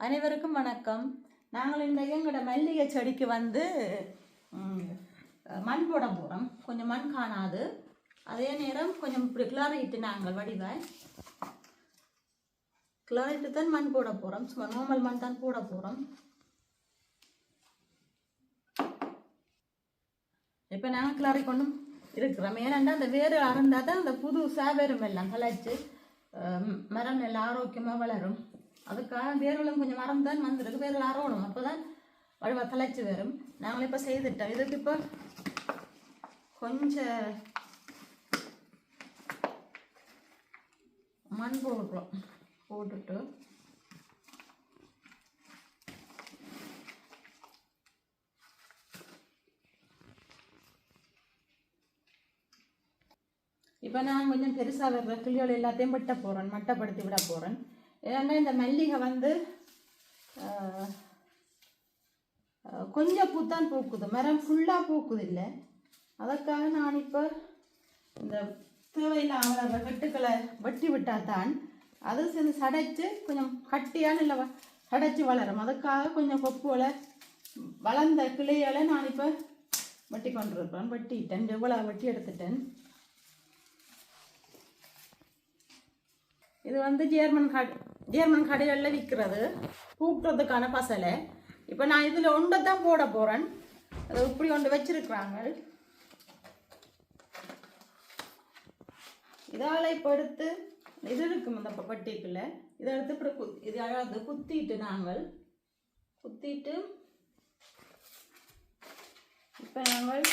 அனைவருக்கும் வணக்கம். நாங்கள் இன்றைக்கு எங்களோட மல்லிகை செடிக்கு மண் போட போகிறோம். கொஞ்சம் மண் காணாது, அதே நேரம் கொஞ்சம் இப்படி கிளறிட்டு நாங்கள் வடிவாய் கிளறிட்டு தான் மண் போட போகிறோம். சும்மா நார்மல் மண் தான் போட போகிறோம். இப்போ நாங்கள் கிளறி கொண்டும் இருக்கிறோம். ஏனென்றால் அந்த வேறு அறந்தால் தான் அந்த புது சாவேரும் எல்லாம் கலைச்சு மரம் எல்லாம் ஆரோக்கியமாக வளரும். அதுக்காக வேர்களும் கொஞ்சம் மரம் தான் வந்துருக்கு, வேர்கள் அறவணும், அப்போ தான் வழுவ தலைச்சி வரும். நாங்கள் இப்போ செய்துட்டோம். இதுக்கு இப்போ கொஞ்சம் மண் போடுறோம். போட்டுட்டு இப்போ நான் கொஞ்சம் பெருசாக வர்ற கிளியோட எல்லாத்தையும் வெட்ட போகிறேன், மட்டப்படுத்தி விட போகிறேன். ஏன்னா இந்த மல்லிகை கொஞ்சம் பூத்தான் பூக்குது, மரம் ஃபுல்லாக பூக்குது இல்லை. அதற்காக நான் இப்போ இந்த தேவையில்லாத வெட்டுக்களை வெட்டி விட்டால் தான் அது சேர்ந்து சடைச்சு கொஞ்சம் கட்டியான இல்லை சடைச்சி வளரும். அதுக்காக கொஞ்சம் கொப்புகளை வளர்ந்த கிளைகளை நான் இப்போ வெட்டி கொண்டிருப்பேன். வெட்டிட்டேன், எவ்வளோ வெட்டி எடுத்துட்டேன். இது ஜெர்மன் கடைகளில் விற்கிறது பூக்கிறதுக்கான பசலை. இப்போ நான் இதில் ஒன்றை தான் போட போகிறேன். அதை இப்படி ஒன்று வச்சிருக்கிறாங்க. இதால் இப்போ எடுத்து இது இருக்கும் இந்த பட்டிக்குள்ள, இதை எடுத்து இப்படி இது அழகாக குத்திட்டு நாங்கள் குத்திட்டு இப்போ நாங்கள்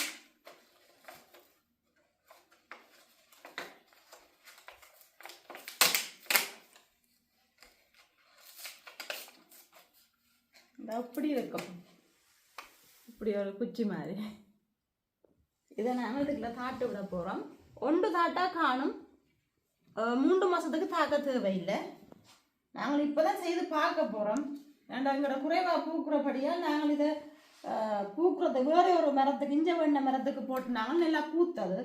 அப்படி இருக்கும், இப்படி ஒரு குச்சி மாதிரி. இதை நாங்கள் இதுக்குள்ள தாட்டு விட போகிறோம். ஒன்று தாட்டாக காணும், 3 மாதத்துக்கு தாக்க தேவையில்லை. நாங்கள் இப்போ தான் செய்து பார்க்க போகிறோம். ஏன்னா எங்களோட குறைவாக பூக்குறபடியாக நாங்கள் இதை பூக்குறத வேறு ஒரு மரத்துக்கு இஞ்ச வெண்ண மரத்துக்கு போட்டு நாங்கள் நல்லா பூத்தது.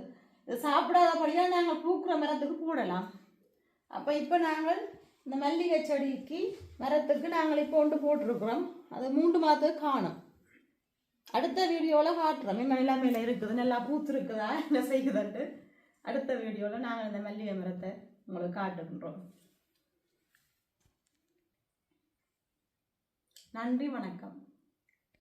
இது சாப்பிடாதபடியாக நாங்கள் பூக்குற மரத்துக்கு போடலாம். அப்போ இப்போ நாங்கள் இந்த மல்லிகை செடிக்கு மரத்துக்கு நாங்கள் இப்போ ஒன்று போட்டிருக்கிறோம். அது 3 மாதத்துக்கு காணும். அடுத்த வீடியோவில் காட்டுறோம் இன்னும் எல்லாமே இருக்குது, நல்லா பூத்து இருக்குதா என்ன செய்யுதுன்ட்டு. அடுத்த வீடியோவில் நாங்கள் இந்த மல்லிகை மரத்தை உங்களுக்கு காட்டுகின்றோம். நன்றி, வணக்கம்.